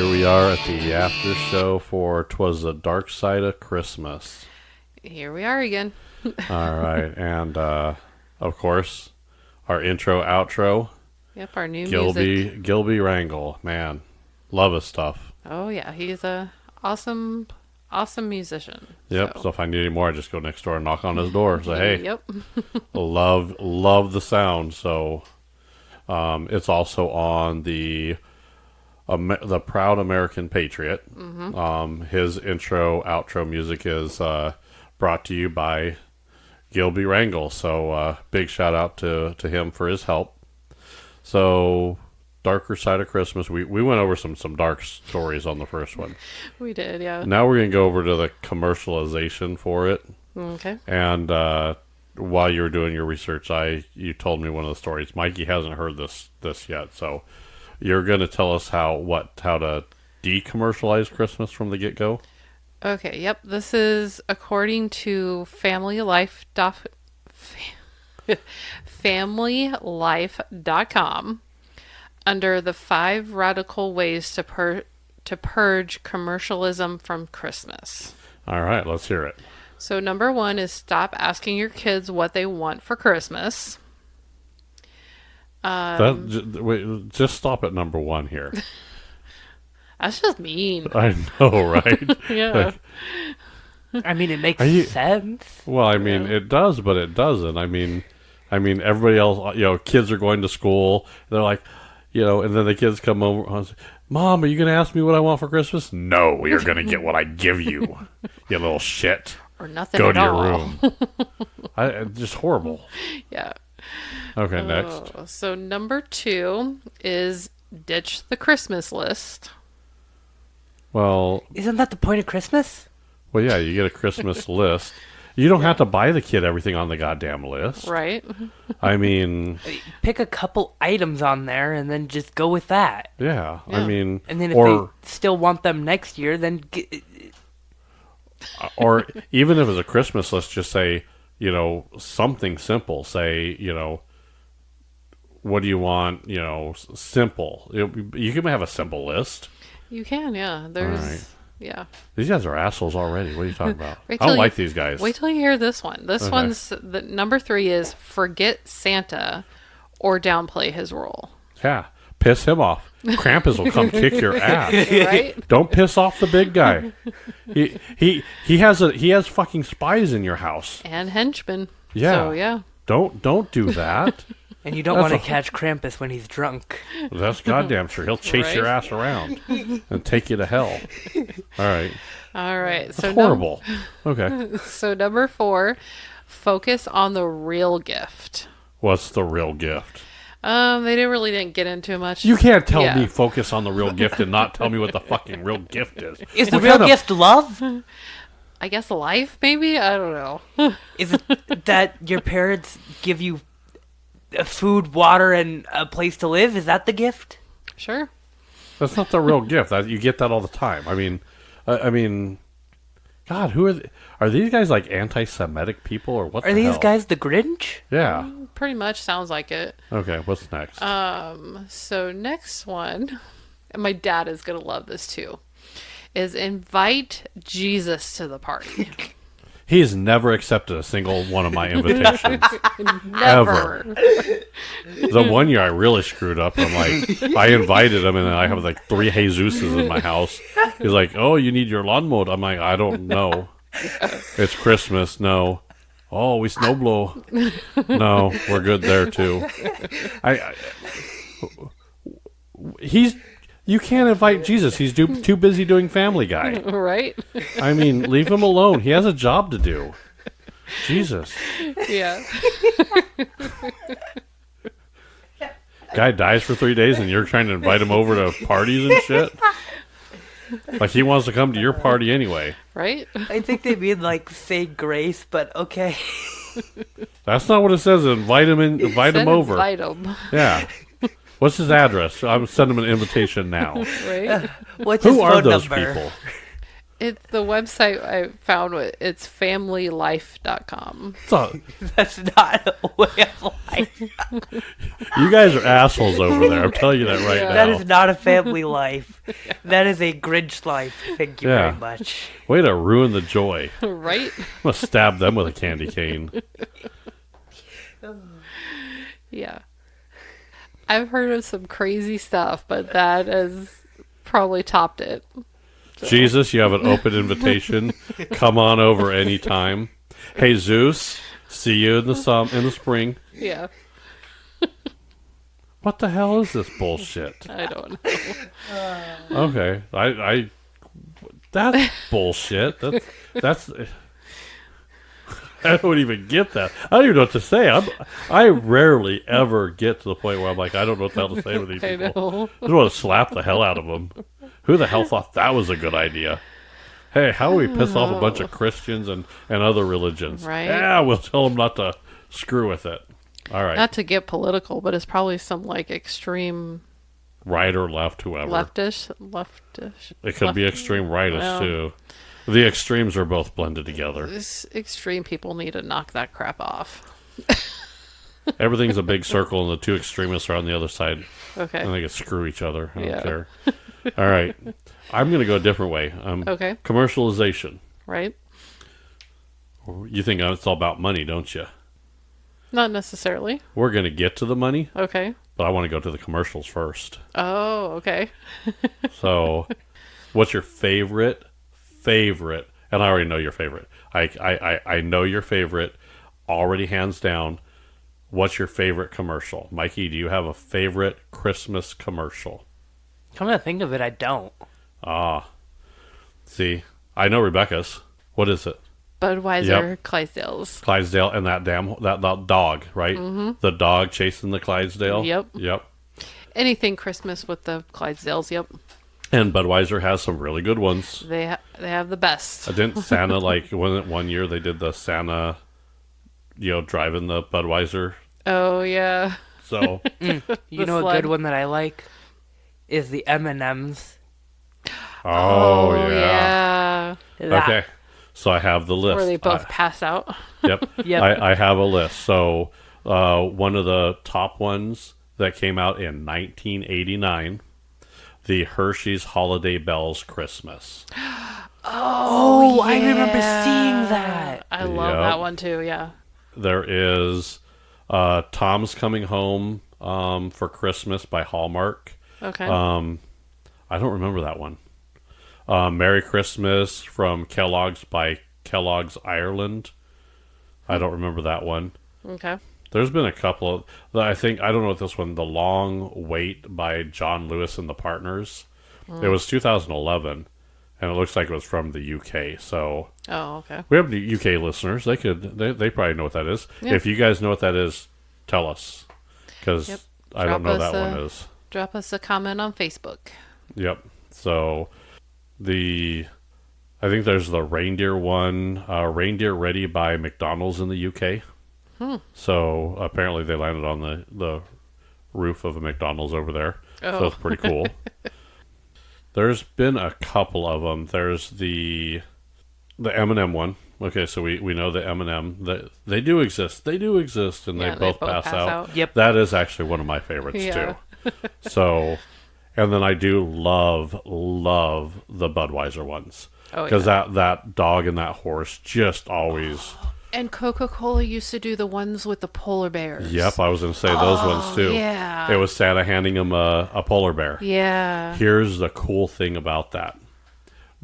here we are at the after show for Twas the Dark Side of Christmas. Here we are again. All right, and of course, our intro, outro. Yep, our new music. Gilby Rangel, man, love his stuff. Oh yeah, he's a awesome musician. Yep. So if I need any more, I just go next door and knock on his door. Say, hey, yep. love the sound. So, it's also on the Proud American Patriot. Mm-hmm. His intro, outro music is brought to you by Gilby Rangel. So big shout out to him for his help. So, Darker Side of Christmas. We went over some dark stories on the first one. We did, yeah. Now we're going to go over to the commercialization for it. Okay. And while you were doing your research, you told me one of the stories. Mikey hasn't heard this yet, so you're going to tell us how to decommercialize Christmas from the get-go? Okay, yep. This is according to familylife.com under the 5 radical ways to purge commercialism from Christmas. All right, let's hear it. So number 1 is stop asking your kids what they want for Christmas. Wait, just stop at number 1 here. That's just mean. I know, right? Yeah. I mean, it makes sense. Well, I mean, it does, but it doesn't. I mean, everybody else, kids are going to school. They're like, and then the kids come over and say, Mom, are you going to ask me what I want for Christmas? No, you're going to get what I give you, you little shit. Or nothing Go at to your all. room. Just horrible. Yeah. Okay, next. So number 2 is ditch the Christmas list. Well, isn't that the point of Christmas? Well, yeah, you get a Christmas list. You don't have to buy the kid everything on the goddamn list. Right. I mean, pick a couple items on there and then just go with that. Yeah. I mean, and then if they still want them next year, then or even if it's a Christmas list, just say, something simple. Say, what do you want? Simple. You can have a simple list. You can, yeah. Yeah. These guys are assholes already. What are you talking about? I don't like these guys. Wait till you hear this one. This one's, the number 3 is forget Santa or downplay his role. Yeah. Piss him off. Krampus will come kick your ass. Right? Don't piss off the big guy. He has fucking spies in your house. And henchmen. Yeah. So, yeah. Don't do that. And you don't want to catch Krampus when he's drunk. That's goddamn true. He'll chase your ass around and take you to hell. All right. So horrible. Okay. So number 4, focus on the real gift. What's the real gift? They didn't get into much. You can't tell me focus on the real gift and not tell me what the fucking real gift is. Is the real gift love? I guess life, maybe? I don't know. Is it that your parents give you food, water, and a place to live? Is that the gift? Sure. That's not the real gift. You get that all the time. I mean, God, who are these guys? Like anti-Semitic people, or what? Are these guys the Grinch? Yeah, pretty much sounds like it. Okay, what's next? So next one, and my dad is gonna love this too, is invite Jesus to the party. He's never accepted a single one of my invitations. Never. Ever. The one year I really screwed up. I'm like, I invited him, and then I have like 3 Jesuses in my house. He's like, oh, you need your lawn mowed. I'm like, I don't know. It's Christmas. No. Oh, we snowblow. No, we're good there too. You can't invite Jesus. He's too busy doing Family Guy. Right? I mean, leave him alone. He has a job to do. Jesus. Yeah. Guy dies for 3 days and you're trying to invite him over to parties and shit? Like he wants to come to your party anyway. Right? I think they mean like say grace, but okay. That's not what it says. Invite him in. Invite him over. Invite him. Yeah. What's his address? I'm sending him an invitation now. Right? What's his Who are phone those number? people? The website I found, it's familylife.com. So, That's not a way of life. you guys are assholes over there. I'm telling you that right Yeah. now. That is not a family life. That is a Grinch life. Thank you Yeah. very much. Way to ruin the joy. Right? I'm gonna stab them with a candy cane. Yeah. I've heard of some crazy stuff, but that has probably topped it. So. Jesus, you have an open invitation. Come on over anytime. Hey Zeus, see you in the spring. Yeah. What the hell is this bullshit? I don't know. Okay, I that's bullshit. That's I don't even get that. I don't even know what to say. I rarely ever get to the point where I'm like, I don't know what the hell to say with these I people. know. I just want to slap the hell out of them. Who the hell thought that was a good idea? Hey, how do we piss off a bunch of Christians and other religions? Right. Yeah, we'll tell them not to screw with it. All right. Not to get political, but it's probably some like extreme Right or left, whoever. leftish. It could be extreme rightish, Well. too. The extremes are both blended together. This extreme people need to knock that crap off. Everything's a big circle, and the two extremists are on the other side. Okay. And they can screw each other. I don't Yeah. care. All right. I'm going to go a different way. Okay. Commercialization. Right? You think it's all about money, don't you? Not necessarily. We're going to get to the money, Okay. but I want to go to the commercials first. Oh, okay. So, what's your favorite? And I already know your favorite. I know your favorite already, hands down. What's your favorite commercial? Mikey, do you have a favorite Christmas commercial? Come to think of it, I don't. See, I know Rebecca's. What is it? Budweiser, Yep. Clydesdales. Clydesdale and that dog, right? Mm-hmm. The dog chasing the Clydesdale. Yep. Anything Christmas with the Clydesdales, yep. And Budweiser has some really good ones. They have the best. Didn't Santa one year they did the Santa, driving the Budweiser. Oh, yeah. So You know a sled. good one that I like is the M&Ms. oh yeah. That- Okay. So I have the list. Where they both pass out. Yep. Yep. I have a list. So one of the top ones that came out in 1989, the Hershey's Holiday Bells Christmas. Oh, I remember seeing that. I love Yep. that one too, yeah. There is Tom's Coming Home for Christmas by Hallmark. Okay. I don't remember that one. Merry Christmas from Kellogg's by Kellogg's Ireland. I don't remember that one. Okay. There's been a couple of, I don't know what this one, The Long Wait by John Lewis and the Partners. It was 2011, and it looks like it was from the UK. So Oh, okay. we have the UK listeners. They probably know what that is. Yeah. If you guys know what that is, tell us, because Yep. I don't know Drop that us one a- is. Drop us a comment on Facebook. Yep. So I think there's the reindeer one, Reindeer Ready by McDonald's in the UK. So apparently they landed on the roof of a McDonald's over there. So Oh. it's pretty cool. There's been a couple of them. There's the M&M one. Okay, so we know the M&M. They do exist. They do exist, and Yeah, they both pass out. Yep. That is actually one of my favorites, Yeah. too. So, and then I do love the Budweiser ones. Oh, Because yeah. that dog and that horse just always... And Coca-Cola used to do the ones with the polar bears. Yep, I was going to say those ones, too. yeah. It was Santa handing him a polar bear. Yeah. Here's the cool thing about that.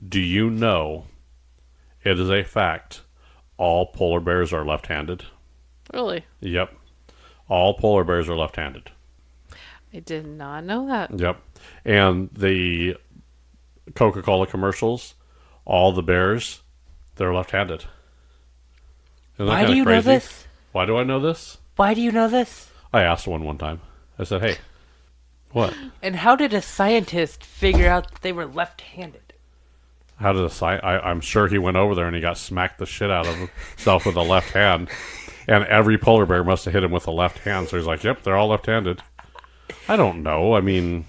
Do you know it is a fact all polar bears are left-handed? Really? Yep. All polar bears are left-handed. I did not know that. Yep. And the Coca-Cola commercials, all the bears, they're left-handed. Isn't that Why do kinda you know crazy? this? Why do I know this? Why do you know this? I asked one time. I said, hey, what? And how did a scientist figure out that they were left-handed? How did I'm sure he went over there and he got smacked the shit out of himself with a left hand. And every polar bear must have hit him with the left hand. So he's like, yep, they're all left-handed. I don't know. I mean,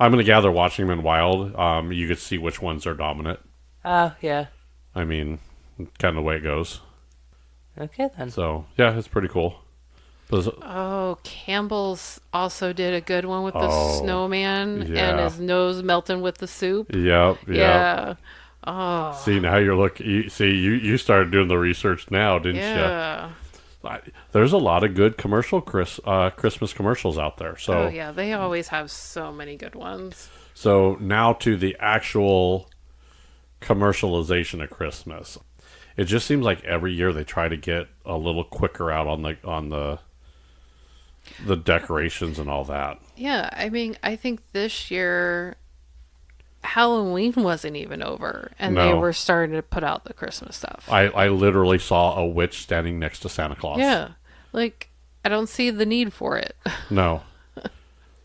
I'm going to gather watching them in wild. You could see which ones are dominant. Oh, yeah. I mean, kind of the way it goes. Okay, then. So, yeah, it's pretty cool. But Oh, Campbell's also did a good one with the Oh, snowman and yeah. his nose melting with the soup. Yep. Yeah. Oh, See, now you're looking. You started doing the research now, didn't yeah. you? There's a lot of good Christmas commercials out there. So, Oh, yeah. They always have so many good ones. so now to the actual commercialization of Christmas. It just seems like every year they try to get a little quicker out on the decorations and all that. Yeah. I mean, I think this year Halloween wasn't even over and they No. were starting to put out the Christmas stuff. I literally saw a witch standing next to Santa Claus. Yeah. Like, I don't see the need for it. No.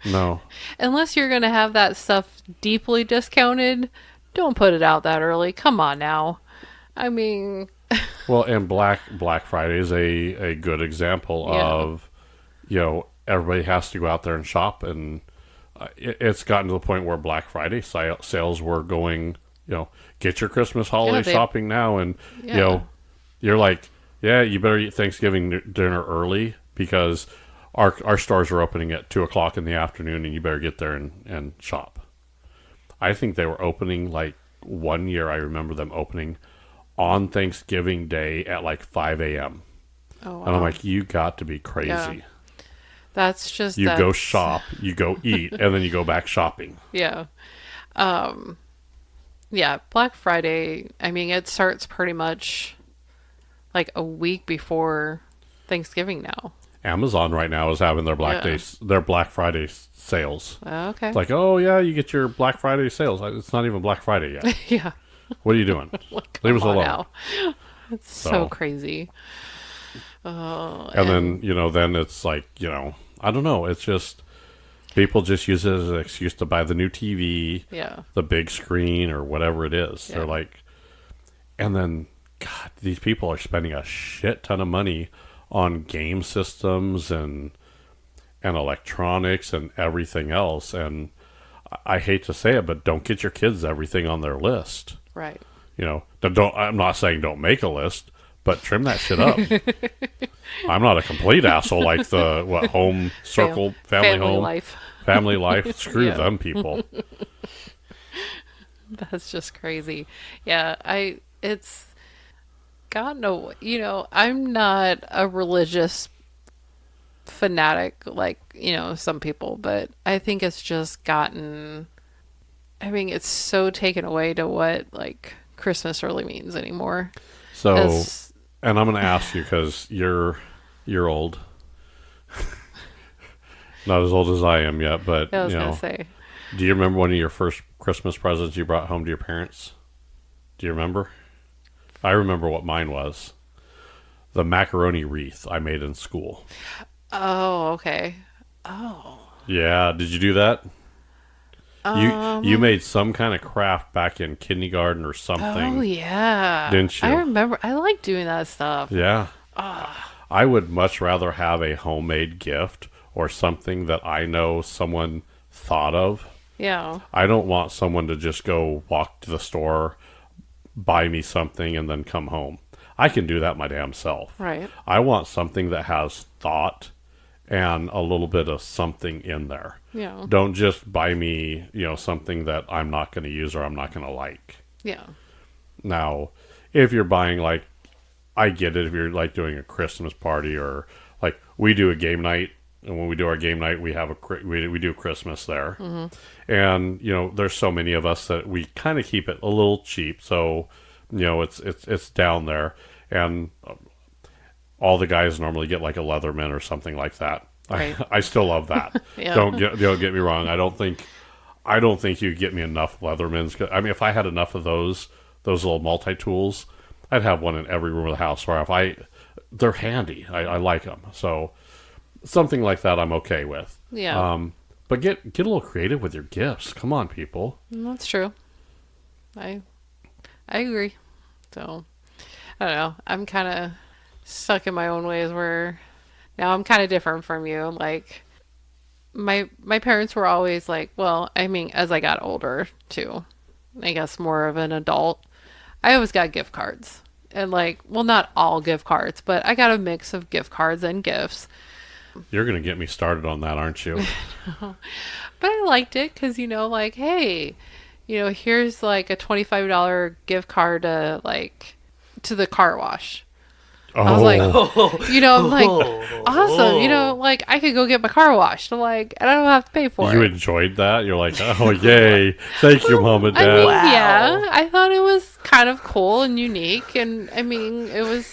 No. Unless you're going to have that stuff deeply discounted, don't put it out that early. Come on now. I mean, Well, and Black Friday is a good example Yeah. of, everybody has to go out there and shop, and it's gotten to the point where Black Friday sales were going, get your Christmas holiday shopping now, and Yeah. you're like, yeah, you better eat Thanksgiving dinner early because our stores are opening at 2:00 in the afternoon, and you better get there and shop. I think they were opening like one year. I remember them opening on Thanksgiving Day at like 5 a.m. oh, And I'm wow. like, you got to be crazy. Yeah. That's just You go that's- shop, you go eat, and then you go back shopping. Yeah. Yeah, Black Friday, I mean, it starts pretty much like a week before Thanksgiving now. Amazon right now is having their Black Friday sales. Okay. It's like, oh yeah, you get your Black Friday sales. It's not even Black Friday yet. Yeah. What are you doing? Leave us Come on alone. now. It's so So- crazy. Oh, And then, then it's like, I don't know. It's just, people just use it as an excuse to buy the new TV, yeah. the big screen, or whatever it is. Yeah. They're like, and then, God, these people are spending a shit ton of money on game systems and electronics and everything else. And I hate to say it, but don't get your kids everything on their list. Right. I'm not saying don't make a list, but trim that shit up. I'm not a complete asshole like the home circle, family home, life. family life. Screw Yeah. them people. That's just crazy. Yeah, it's God no, I'm not a religious fanatic like, some people, but I think it's just gotten, I mean, it's so taken away to what like Christmas really means anymore. So, 'Cause- and I'm going to ask you because you're old, not as old as I am yet, but I was gonna say, do you remember one of your first Christmas presents you brought home to your parents? Do you remember? I remember what mine was. The macaroni wreath I made in school. oh, okay. Oh. Yeah, did you do that? You made some kind of craft back in kindergarten or something. Oh yeah. Didn't you? I remember. I like doing that stuff. Yeah. I would much rather have a homemade gift or something that I know someone thought of. Yeah. I don't want someone to just go walk to the store, buy me something, and then come home. I can do that my damn self. Right. I want something that has thought and a little bit of something in there. Yeah. Don't just buy me, something that I'm not going to use or I'm not going to like. Yeah. Now, if you're buying I get it if you're like doing a Christmas party or like we do a game night, and when we do our game night, we have we do Christmas there, and there's so many of us that we kind of keep it a little cheap, so it's down there, and all the guys normally get like a Leatherman or something like that. Right. I still love that. Yeah. Don't get me wrong. I don't think you get me enough Leathermans. I mean, if I had enough of those little multi-tools, I'd have one in every room of the house. Where they're handy. I like them. So something like that, I'm okay with. Yeah. But get a little creative with your gifts. Come on, people. That's true. I agree. So I don't know. I'm kind of stuck in my own ways where now I'm kind of different from you. Like my parents were always like, well, I mean, as I got older too, I guess more of an adult, I always got gift cards. And like, well, not all gift cards, but I got a mix of gift cards and gifts. You're going to get me started on that, aren't you? But I liked it because, like, hey, here's like a $25 gift card to to the car wash. I was like, I'm like, awesome. Like I could go get my car washed. Like, and I don't have to pay for You it. enjoyed that? You're like, oh, yay. Thank you, Mom and I Dad. mean, Wow. yeah, I thought it was kind of cool and unique. And I mean, it was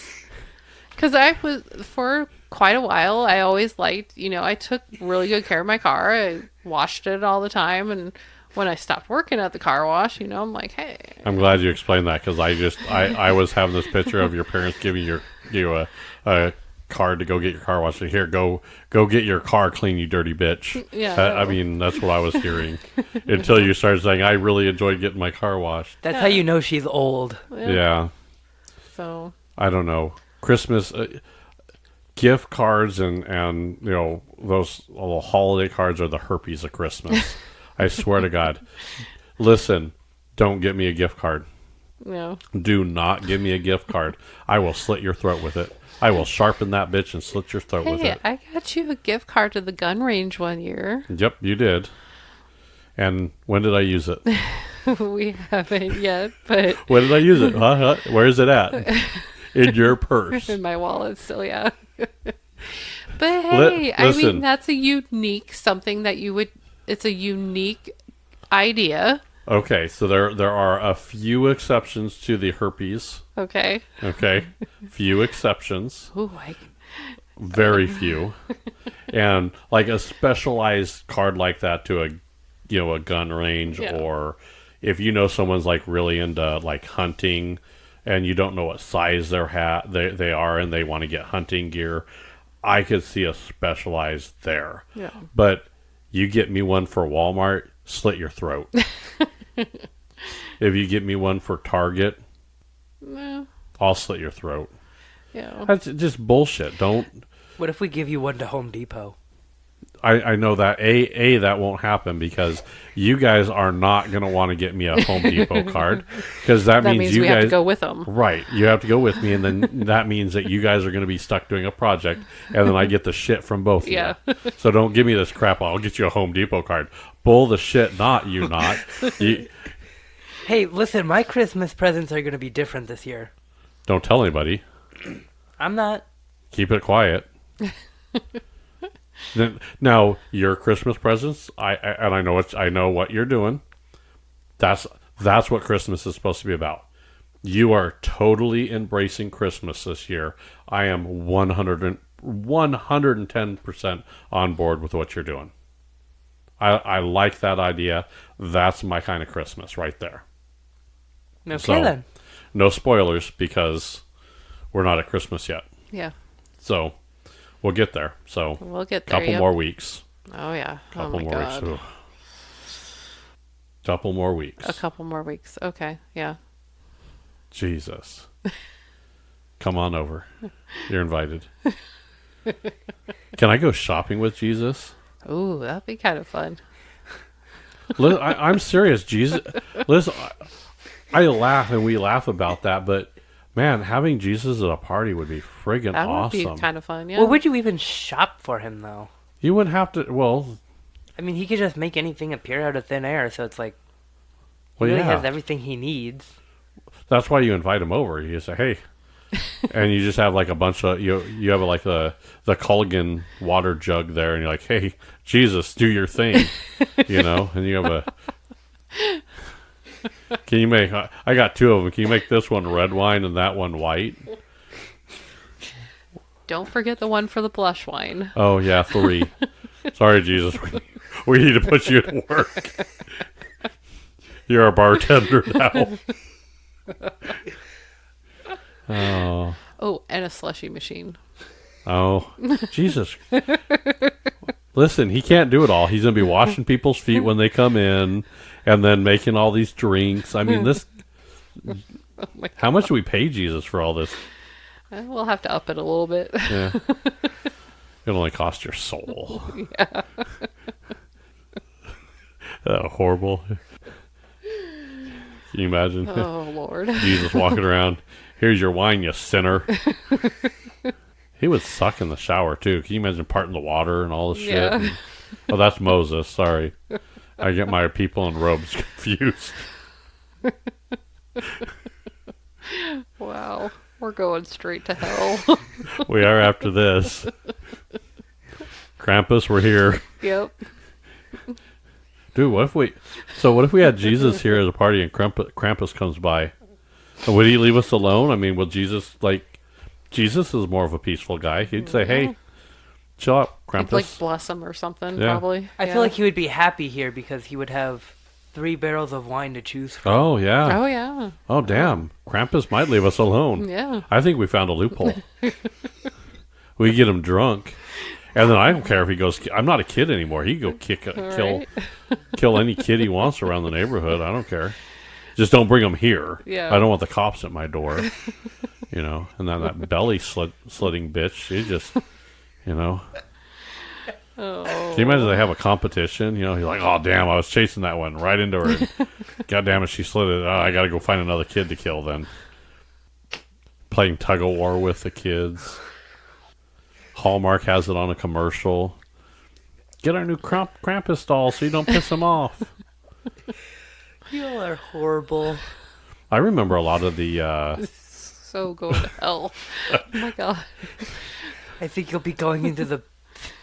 because I was for quite a while. I always liked, I took really good care of my car. I washed it all the time. And when I stopped working at the car wash, I'm like, hey. I'm glad you explained that because I was having this picture of your parents giving you a card to go get your car washed. Here, go get your car clean, you dirty bitch. Yeah. I mean, that's what I was hearing until you started saying, I really enjoyed getting my car washed. That's how you know she's old. Yeah. So. I don't know. Christmas gift cards and those little holiday cards are the herpes of Christmas. I swear to God. Listen, don't get me a gift card. No. Do not give me a gift card. I will slit your throat with it. I will sharpen that bitch and slit your throat with Hey, it. I got you a gift card to the gun range one year. Yep, you did. And when did I use it? We haven't yet, but When did I use it? Huh? Where is it at? In your purse. in my wallet still, yeah. But hey, I listen. mean, that's a unique something that it's a unique idea. Okay, so there are a few exceptions to the herpes. Okay. Okay, few exceptions. Ooh, Very few. And like a specialized card like that to a gun range, Yeah. or if someone's like really into like hunting and you don't know what size they are and they want to get hunting gear, I could see a specialized there. Yeah. But you get me one for Walmart, slit your throat. If you get me one for Target, No. I'll slit your throat. Yeah. That's just bullshit. Don't. What if we give you one to Home Depot? I know that that won't happen because you guys are not going to want to get me a Home Depot card because that means you we guys have to go with them. Right, you have to go with me, and then that means that you guys are going to be stuck doing a project, and then I get the shit from both of Yeah. you. So don't give me this crap. I'll get you a Home Depot card. Bull the shit, not. You, Hey, listen, my Christmas presents are going to be different this year. don't tell anybody. I'm not. Keep it quiet. Now your Christmas presents, I know what you're doing. That's what Christmas is supposed to be about. You are totally embracing Christmas this year. I am 110% on board with what you're doing. I like that idea. That's my kind of Christmas right there. Okay, So, then. no spoilers because we're not at Christmas yet. Yeah. So we'll get there. So We'll get there. couple Yep. more weeks. Oh yeah. Couple oh my more god. weeks. Ugh. Couple more weeks. A couple more weeks. Okay. Yeah. Jesus. Come on over. You're invited. Can I go shopping with Jesus? Ooh, that'd be kind of fun. I'm serious. Jesus. Listen, I laugh and we laugh about that, but man, having Jesus at a party would be friggin' That awesome. would be kind of fun. Yeah. Well, would you even shop for him, though? You wouldn't have to. Well, I mean, he could just make anything appear out of thin air, so it's like he well, really yeah. has everything he needs. That's why you invite him over. You say, "Hey," and you just have like a bunch of you have like the Culligan water jug there, and you're like, "Hey, Jesus, do your thing," and you have a. Can you make? I got two of them. Can you make this one red wine and that one white? Don't forget the one for the blush wine. Oh yeah, 3. Sorry, Jesus, we need to put you to work. You're a bartender now. Oh. Oh, and a slushy machine. Oh, Jesus. Listen, he can't do it all. He's going to be washing people's feet when they come in and then making all these drinks. I mean, this. How much do we pay Jesus for all this? We'll have to up it a little bit. Yeah. It only cost your soul. Yeah. Horrible. Can you imagine? Oh, Lord. Jesus walking around. Here's your wine, you sinner. He would suck in the shower, too. Can you imagine parting the water and all this shit? Yeah. And, oh, that's Moses. Sorry. I get my people in robes confused. Wow. We're going straight to hell. We are after this. Krampus, we're here. Yep. Dude, what if we had Jesus here at a party and Krampus comes by? Would he leave us alone? I mean, will Jesus is more of a peaceful guy. He'd say, hey, chill out, Krampus. Like bless him or something, Yeah. probably. I feel like he would be happy here because he would have 3 barrels of wine to choose from. Oh, yeah. Oh, yeah. Oh, damn. Krampus might leave us alone. Yeah. I think we found a loophole. We get him drunk. And then I don't care if he goes, I'm not a kid anymore. He can go kill any kid he wants around the neighborhood. I don't care. Just don't bring him here. Yeah. I don't want the cops at my door. And then that belly slitting bitch, she just, Oh. Can you imagine they have a competition? He's like, oh, damn, I was chasing that one right into her. And God damn it, she slid it. Oh, I got to go find another kid to kill then. Playing tug of war with the kids. Hallmark has it on a commercial. Get our new Krampus doll so you don't piss him off. You all are horrible. I remember a lot of the... So go to hell. Oh, my God. I think you'll be going into the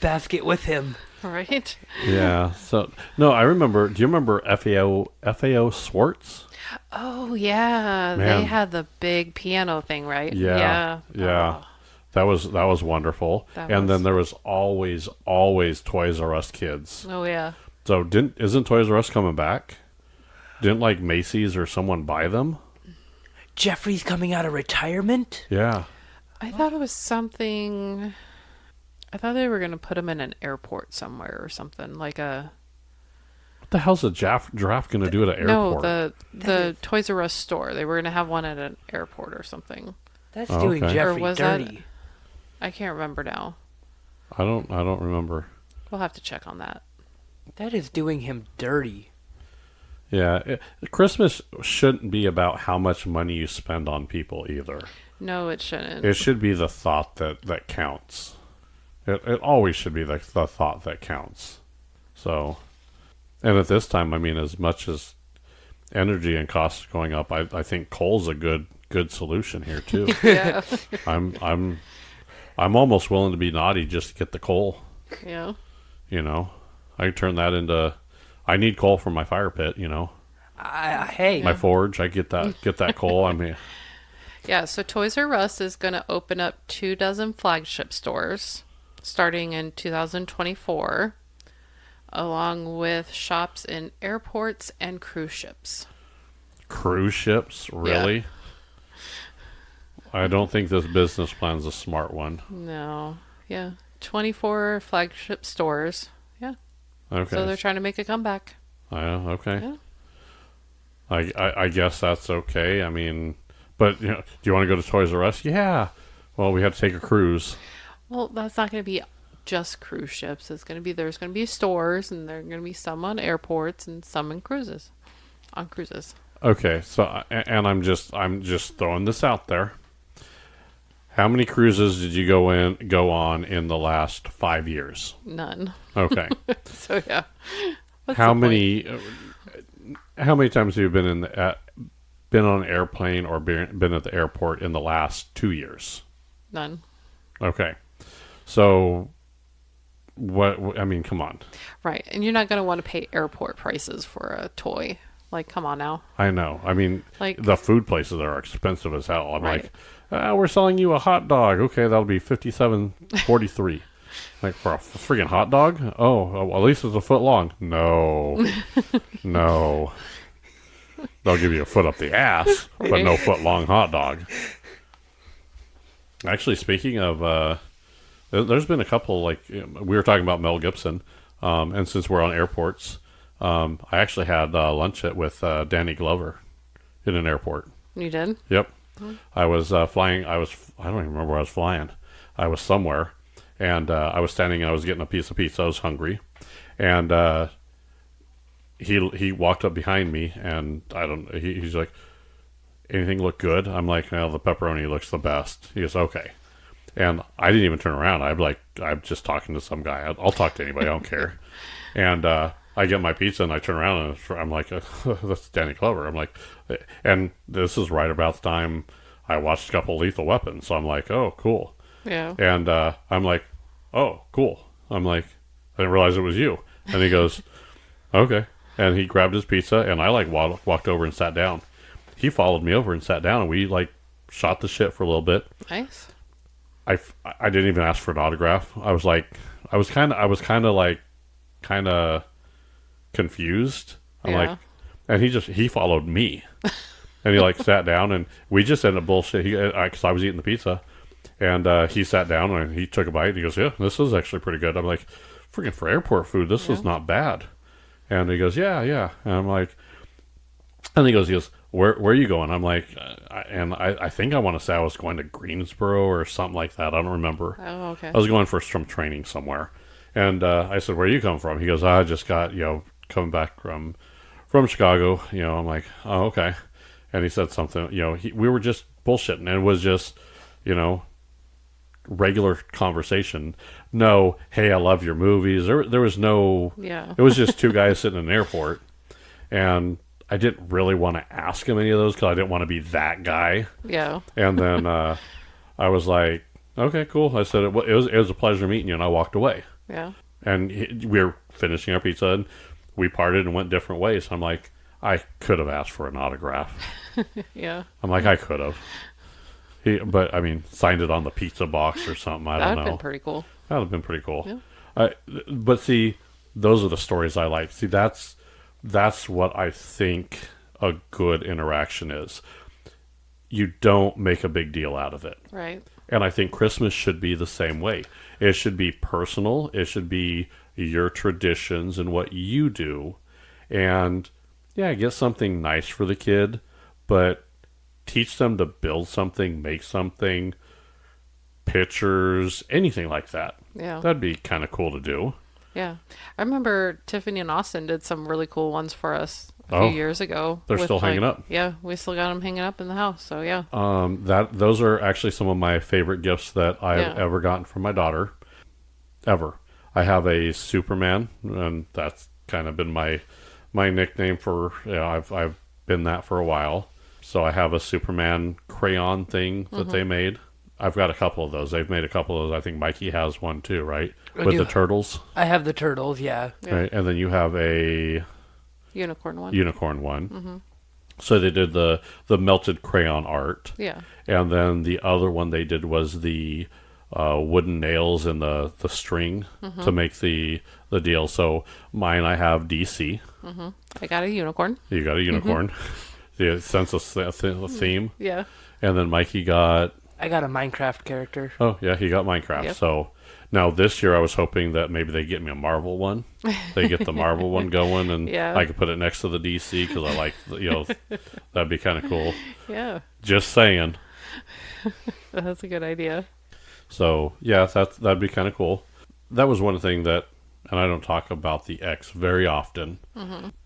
basket with him. Right? Yeah. So, no, I remember... Do you remember FAO Swartz? Oh, yeah. Man. They had the big piano thing, right? Yeah. Oh. That was wonderful. And then there was always Toys R Us kids. Oh, yeah. So isn't Toys R Us coming back? Didn't like Macy's or someone buy them? Jeffrey's coming out of retirement? Yeah. I thought it was something... I thought they were going to put him in an airport somewhere or something. Like a... What the hell's a giraffe going to do at an airport? No, the Toys R Us store. They were going to have one at an airport or something. That's Oh, doing okay. Or Jeffrey was dirty. I can't remember now. I don't remember. We'll have to check on that. That is doing him dirty. Yeah, Christmas shouldn't be about how much money you spend on people either. No, it shouldn't. It should be the thought that counts. It always should be the thought that counts. So, and at this time, I mean, as much as energy and costs are going up, I think coal's a good solution here too. Yeah. I'm almost willing to be naughty just to get the coal. Yeah. I can turn that into. I need coal for my fire pit. Hey. My forge. I get that coal. I mean, Yeah, so Toys R Us is going to open up 24 flagship stores starting in 2024, along with shops in airports and cruise ships. cruise ships, really? I don't think this business plan's a smart one. No. Yeah. 24 flagship stores. Yeah. Okay. So they're trying to make a comeback. Okay. Yeah. I guess that's okay. I mean, but do you want to go to Toys R Us? Yeah. Well, we have to take a cruise. Well, that's not going to be just cruise ships. There's going to be stores, and there are going to be some on airports and some in cruises. On cruises. Okay. So, and I'm just throwing this out there. How many cruises did you go on in the last 5 years? None. Okay. So yeah. What's How the many times have you been been on an airplane or been at the airport in the last 2 years? None. Okay. So what I mean, come on. Right. And you're not going to want to pay airport prices for a toy. Like, come on now. I know. I mean, Like, the food places are expensive as hell. I'm Right. like, we're selling you a hot dog. Okay, that'll be $57.43. Like, for a freaking hot dog? Oh, well, at least it's a foot long. No. No. They'll give you a foot up the ass, but no foot long hot dog. Actually, speaking of, there's been a couple, like, we were talking about Mel Gibson, and since we're on airports, I actually had lunch with Danny Glover in an airport. you did? Yep. I was flying. I don't even remember where I was flying. I was somewhere, And I was standing and I was getting a piece of pizza. I was hungry. And he walked up behind me, and he's like, anything look good? I'm like, no, the pepperoni looks the best. He goes, okay. And I didn't even turn around. I'm just talking to some guy. I'll talk to anybody. I don't care. And I get my pizza and I turn around and I'm like, that's Danny Glover. I'm like, and this is right about the time I watched a couple Lethal Weapons. So I'm like, oh, cool. Yeah. And I'm like, oh, cool. I'm like, I didn't realize it was you. And he goes, okay. And he grabbed his pizza, and I walked over and sat down. He followed me over and sat down, and we shot the shit for a little bit. Nice. I didn't even ask for an autograph. I was kind of confused. I'm like, and he followed me, and he sat down, and we just ended up bullshit. Because I was eating the pizza, and he sat down and he took a bite. And he goes, yeah, this is actually pretty good. I'm like, freaking for airport food, this is not bad. And he goes, yeah. And I'm like, and he goes, where are you going? I'm like, I think I want to say I was going to Greensboro or something like that. I don't remember. Oh, okay. I was going for some training somewhere. And I said, where you come from? He goes, I just got, coming back from Chicago. I'm like, oh, okay. And he said something, we were just bullshitting. And it was just, regular conversation. No, hey, I love your movies. There was no, it was just two guys sitting in an airport. And I didn't really want to ask him any of those because I didn't want to be that guy. Yeah. And then I was like, okay, cool. I said, it was a pleasure meeting you, and I walked away. Yeah. And we were finishing our pizza, and we parted and went different ways. I'm like, I could have asked for an autograph. Yeah. I'm like, I could have. But, I mean, signed it on the pizza box or something. I don't know. That would have been pretty cool. That would have been pretty cool. Yeah. But see, those are the stories I like. See, that's what I think a good interaction is. You don't make a big deal out of it. Right. And I think Christmas should be the same way. It should be personal. It should be your traditions and what you do. And, yeah, get something nice for the kid, but teach them to build something, make something, pictures, anything like that. Yeah. That'd be kind of cool to do. Yeah. I remember Tiffany and Austin did some really cool ones for us a few years ago. They're still hanging up. Yeah, we still got them hanging up in the house. So, yeah. Those are actually some of my favorite gifts that I've ever gotten from my daughter. Ever. I have a Superman, and that's kind of been my nickname for, I've been that for a while. So I have a Superman crayon thing that they made. I've got a couple of those. They've made a couple of those. I think Mikey has one too, right? With the turtles. I have the turtles, yeah. Right, and then you have a unicorn one. Mm-hmm. So they did the melted crayon art. Yeah. And then the other one they did was the wooden nails and the string to make the deal. So mine, I have DC. Mm-hmm. I got a unicorn. You got a unicorn. The sense of theme. Yeah. And then Mikey got... I got a Minecraft character. Oh, yeah, he got Minecraft. Yep. So now this year I was hoping that maybe they get me a Marvel one. They get the Marvel one going, and I could put it next to the DC because I like, that'd be kind of cool. Yeah. Just saying. That's a good idea. So, yeah, that'd be kind of cool. That was one thing that, and I don't talk about the ex very often,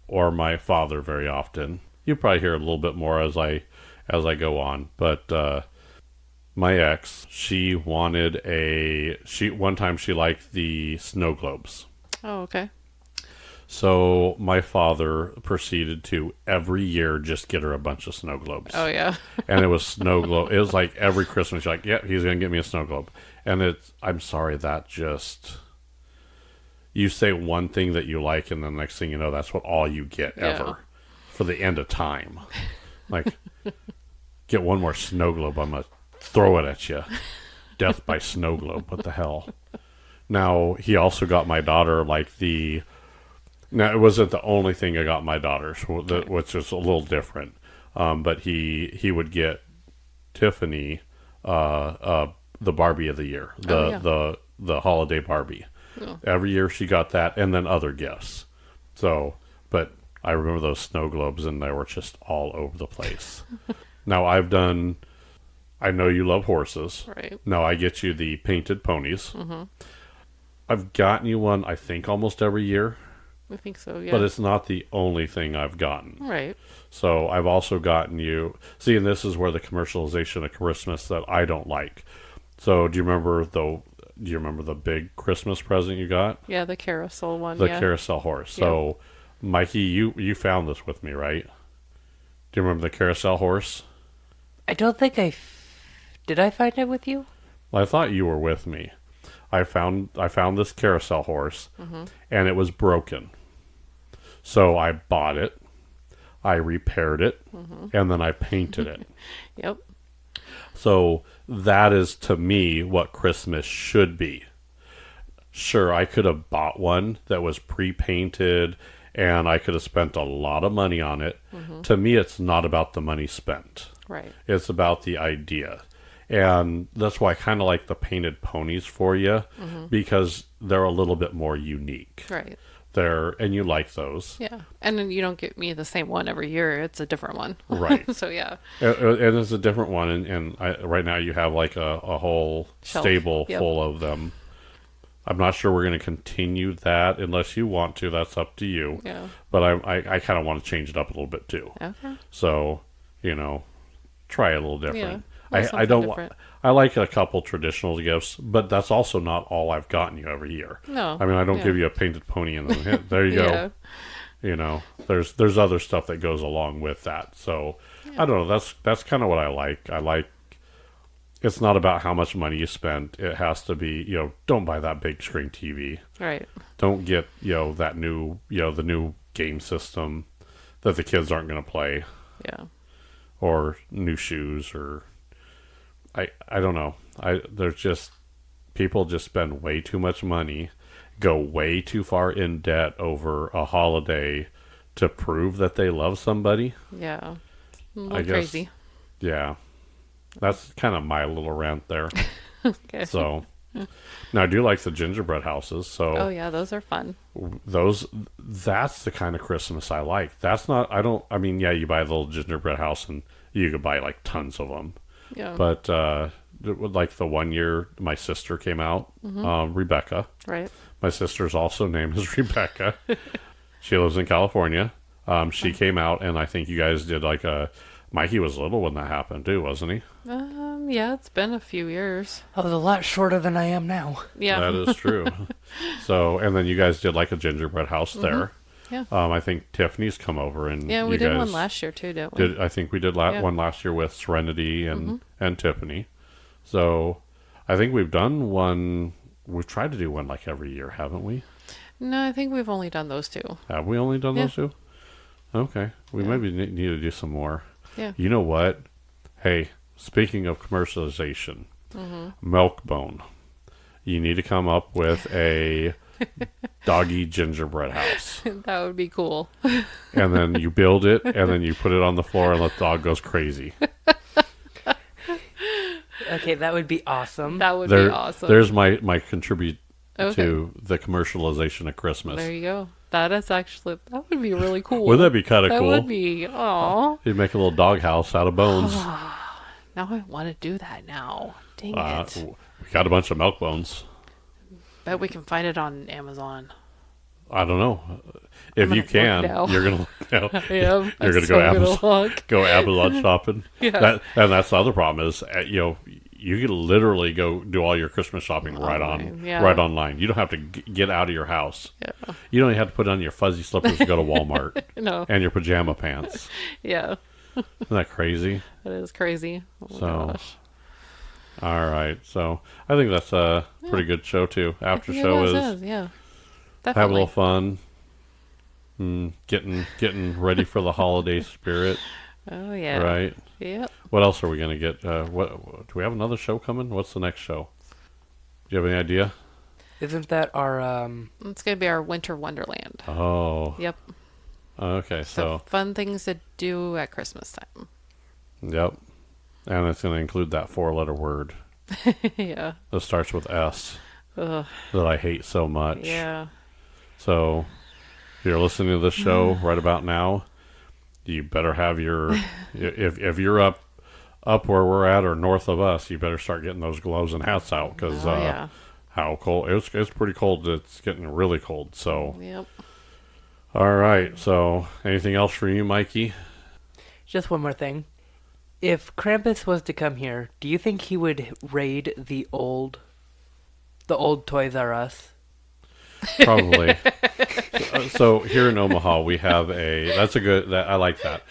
or my father very often. You probably hear a little bit more as I go on, but my ex, one time she liked the snow globes. Oh, okay. So my father proceeded to every year just get her a bunch of snow globes. Oh, yeah. And it was snow globe. It was like every Christmas, she's like, yeah, he's going to get me a snow globe. And I'm sorry, that just, you say one thing that you like, and the next thing you know, that's what all you get ever for the end of time. Like, get one more snow globe, I'm going to throw it at you. Death by snow globe. What the hell? Now, he also got my daughter, now, it wasn't the only thing I got my daughters, which is a little different. But he would get Tiffany the Barbie of the year, the holiday Barbie. Oh. Every year she got that, and then other gifts. So, but I remember those snow globes, and they were just all over the place. Now, I've done I know you love horses. Right. No, I get you the painted ponies. Mm-hmm. I've gotten you one, I think, almost every year, I think so, yeah. but it's not the only thing I've gotten. Right. So I've also gotten you. See, and this is where the commercialization of Christmas that I don't like. So do you remember the big Christmas present you got? Yeah, the carousel one, The yeah. carousel horse. So, Mikey, you found this with me, right? Do you remember the carousel horse? I don't think did I find it with you? Well, I thought you were with me. I found this carousel horse, and it was broken. So I bought it, I repaired it, and then I painted it. Yep. So that is, to me, what Christmas should be. Sure, I could have bought one that was pre-painted, and I could have spent a lot of money on it. To me, it's not about the money spent. Right. It's about the idea. And that's why I kind of like the painted ponies for you, because they're a little bit more unique. Right. And you like those. Yeah. And then you don't get me the same one every year. It's a different one. Right. So, yeah. And it's a different one. And right now you have like a whole Shelf. stable Yep. full of them. I'm not sure we're going to continue that unless you want to. That's up to you. Yeah. But I kind of want to change it up a little bit too. Okay. So, try it a little different. Yeah. I don't. I like a couple traditional gifts, but that's also not all I've gotten you every year. No. I mean, I don't Yeah. give you a painted pony and then there you go. Yeah. There's other stuff that goes along with that. So I don't know. That's kind of what I like. I like. It's not about how much money you spent. It has to be, don't buy that big screen TV. Right. Don't get, that new, the new game system that the kids aren't going to play, Yeah. or new shoes, or I don't know. There's just, people just spend way too much money, go way too far in debt over a holiday to prove that they love somebody. Yeah. A little I guess, crazy. Yeah. That's kind of my little rant there. Okay. So, now I do like the gingerbread houses. So, Oh, yeah. Those are fun. that's the kind of Christmas I like. That's not, I mean, yeah, you buy a little gingerbread house and you could buy like tons of them. Yeah. But, like the one year my sister came out, Rebecca. Right. My sister's also name is Rebecca. She lives in California. She came out, and I think you guys did like Mikey was little when that happened too, wasn't he? Yeah, it's been a few years. I was a lot shorter than I am now. Yeah. That is true. So, and then you guys did like a gingerbread house there. Yeah. I think Tiffany's come over, and Yeah, we you did guys one last year too, didn't we? I think we did Yeah. one last year with Serenity and Tiffany. So, I think we've done one. We've tried to do one like every year, haven't we? No, I think we've only done those two. Have we only done Yeah. those two? Okay, we maybe need to do some more. Yeah. You know what? Hey, speaking of commercialization, Milkbone, you need to come up with a doggy gingerbread house. That would be cool. And then you build it, and then you put it on the floor, and the dog goes crazy. Okay, that would be awesome. That would be awesome. There's my contribute Okay. to the commercialization of Christmas. There you go. That would be really cool. Wouldn't that be kind of That cool? would be. Aw. You'd make a little dog house out of bones. Now I want to do that now. Dang it. We got a bunch of milk bones. Bet we can find it on Amazon. I don't know. If you look can, now. you're gonna look now. I am. You're gonna I'm go so Amazon. look. Go Amazon shopping. Yeah. And that's the other problem is, you can literally go do all your Christmas shopping right Online. online. You don't have to get out of your house. Yeah. You don't even have to put on your fuzzy slippers to go to Walmart No. and your pajama pants. Yeah. Isn't that crazy? That is crazy. Oh my So, gosh. All right. So I think that's a pretty good show too. After Yeah, show it is yeah. have a Definitely. little fun. Getting ready for the holiday spirit. Oh yeah. Right. Yep. What else are we gonna get? What do we have another show coming? What's the next show? Do you have any idea? Isn't that our It's gonna be our winter wonderland. Oh. Yep. Okay. So So. fun things to do at Christmas time. Yep. And it's gonna include that 4-letter word Yeah. that starts with S Ugh. that I hate so much. Yeah. So, if you're listening to this show right about now, you better have your if you're up up where we're at or north of us, you better start getting those gloves and hats out because Oh, yeah. how cold it's pretty cold. It's getting really cold. So, Yep. all right. So, anything else for you, Mikey? Just one more thing. If Krampus was to come here, do you think he would raid the old Toys R Us? Probably. So here in Omaha, we have I like that.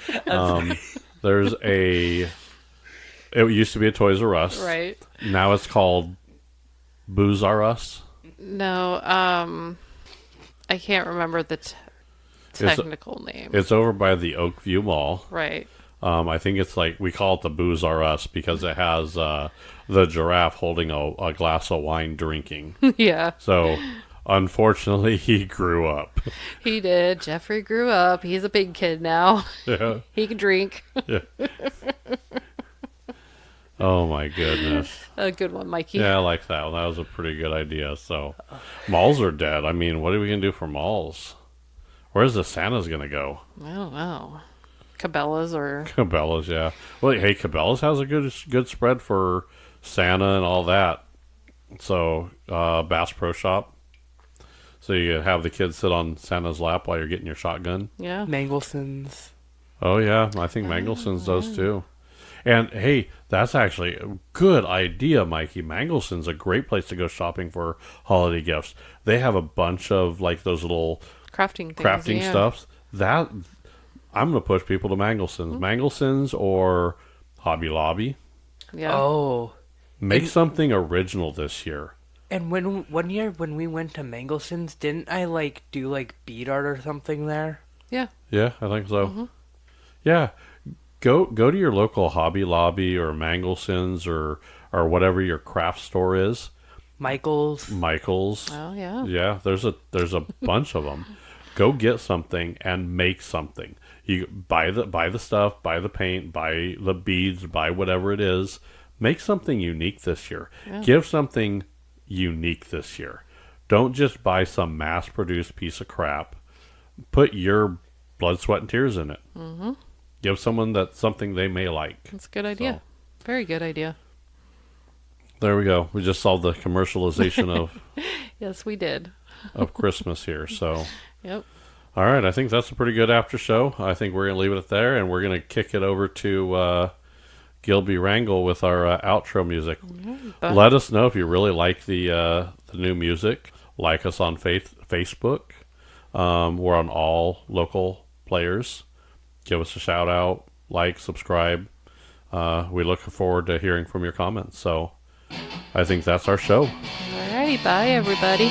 There's it used to be a Toys R Us. Right. Now it's called Booze R Us. No, I can't remember the technical name. It's over by the Oakview Mall. Right. I think it's like, we call it the Booze R Us because it has the giraffe holding a glass of wine drinking. Yeah. So, unfortunately, he grew up. He did. Jeffrey grew up. He's a big kid now. Yeah. He can drink. Yeah. Oh my goodness. A good one, Mikey. Yeah, I like that one. That was a pretty good idea. So, malls are dead. I mean, what are we going to do for malls? Where's the Santa's going to go? I don't know. Cabela's or... Cabela's, yeah. Well, hey, Cabela's has a good spread for Santa and all that. So, Bass Pro Shop. So you have the kids sit on Santa's lap while you're getting your shotgun. Yeah. Mangelson's. Oh, yeah. I think Mangelson's does too. And, hey, that's actually a good idea, Mikey. Mangelson's a great place to go shopping for holiday gifts. They have a bunch of, like, those little Crafting things. Yeah. stuffs. That, I'm going to push people to Mangelson's. Mangelson's or Hobby Lobby. Yeah. Oh. Make something original this year. And one year when we went to Mangelson's, didn't I do bead art or something there? Yeah. Yeah, I think so. Yeah. Go to your local Hobby Lobby or Mangelson's or whatever your craft store is. Michael's. Oh, yeah. Yeah, there's a bunch of them. Go get something and make something. You buy the stuff, buy the paint, buy the beads, buy whatever it is. Make something unique this year. Yeah. Give something unique this year. Don't just buy some mass-produced piece of crap. Put your blood, sweat, and tears in it. Mm-hmm. Give someone something they may like. That's a good idea. So, Very good idea. there we go. We just solved the commercialization of Yes, we did. of Christmas here. So, Yep. all right. I think that's a pretty good after show. I think we're gonna leave it at there, and we're gonna kick it over to Gilby Rangel with our outro music. Let us know if you really like the new music. Like us on Facebook. We're on all local players. Give us a shout out, like, subscribe. We look forward to hearing from your comments. So I think that's our show. All righty. Bye, everybody.